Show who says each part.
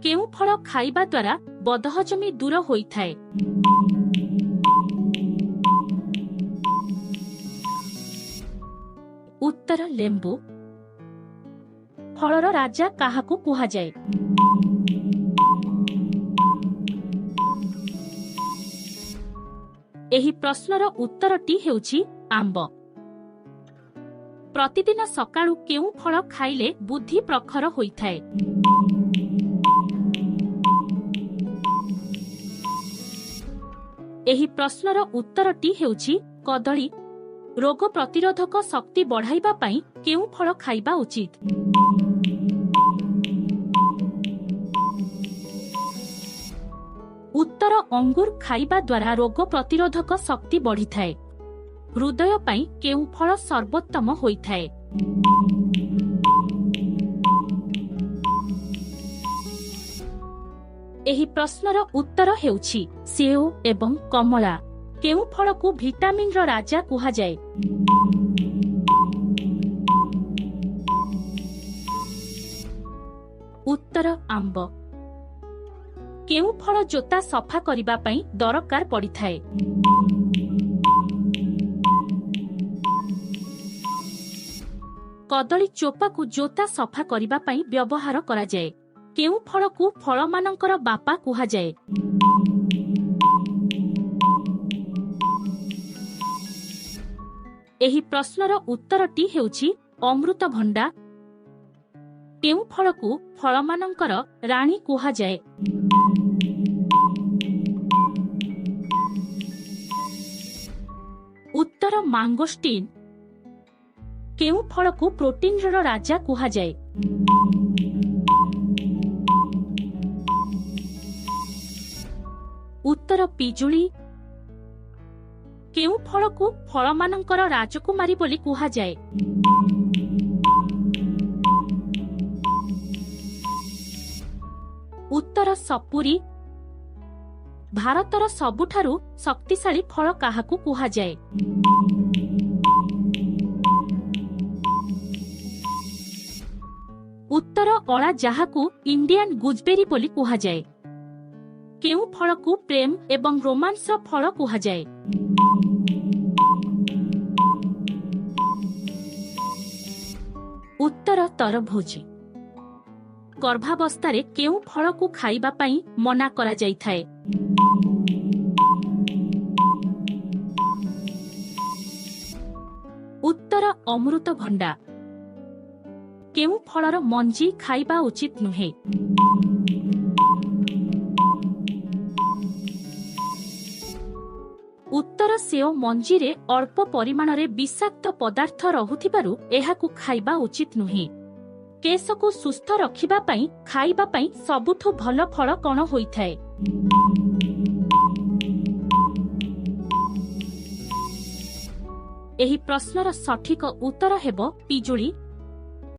Speaker 1: केउ फल खाइबा द्वारा बदहजमी दूर होइथाए? उत्तर लेंबू। फलर राजा काहाकू कुहाजाए? एही प्रश्नर उत्तरटी हेउछि आंब। प्रतिदिन सकाळू केउ फल खाइले बुद्धि प्रखर होइथाए? एही प्रश्नर उत्तरटी हेउछि कदली। रोग प्रतिरोधक शक्ति बढ़ाइबा पई केउ फल खाइबा उचित? उत्तर अंगूर खाइबा द्वारा रोग प्रतिरोधक शक्ति बढ़िथाए। हृदय पई केउ फल सर्वोत्तम होइथाए? एही प्रश्नर उत्तर हेउछि सेउ एवं कमला। केउ फल को विटामिन रो राजा कुहाजाए? उत्तर आंब। केउ फल जोता सफा करिबा पई दरकार पड़िथाए? कदली चोपा को जोता सफा करिबा पई व्यवहार करा जाए। केउ फल को फल मानकर बापा कुहाजाए? एही प्रश्नर उत्तरटी हेउछि अमृतभंडा। केउ फल को फल मानकर रानी कुहाजाए? उत्तर मांगोस्टीन। केउ फल को प्रोटीन रो राजा कुहाजाए? उत्तर पिजुली। केउ फल को फल मानकर राजकुमारी बोली कुहाजाए? उत्तर सपुरी। भारतर सबुठारु शक्तिशाली फल काहाकू कुहाजाए? उत्तर अला जाहाकू इंडियन गुजबेरी बोली कुहाजाए? केउ फल को प्रेम एवं रोमांस फल कुहाजाए? उत्तर तरभुज। गर्भावस्था केउ फल को खाइबा पई मना करा जाइथाए? उत्तर अमृतभंडा। केउ फलर मंजी खाइबा उचित नुहे? उत्तर सेओ मंजी रे अल्प परिमाण रे विषाक्त पदार्थ रहुथिबारु एहाकू खाइबा उचित नुहे। केश को सुस्थ रखिबा पई खाइबा पई सबुठु भल फल कोन होइथाए? एही प्रश्नर सठिक उत्तर हेबो पिजुली।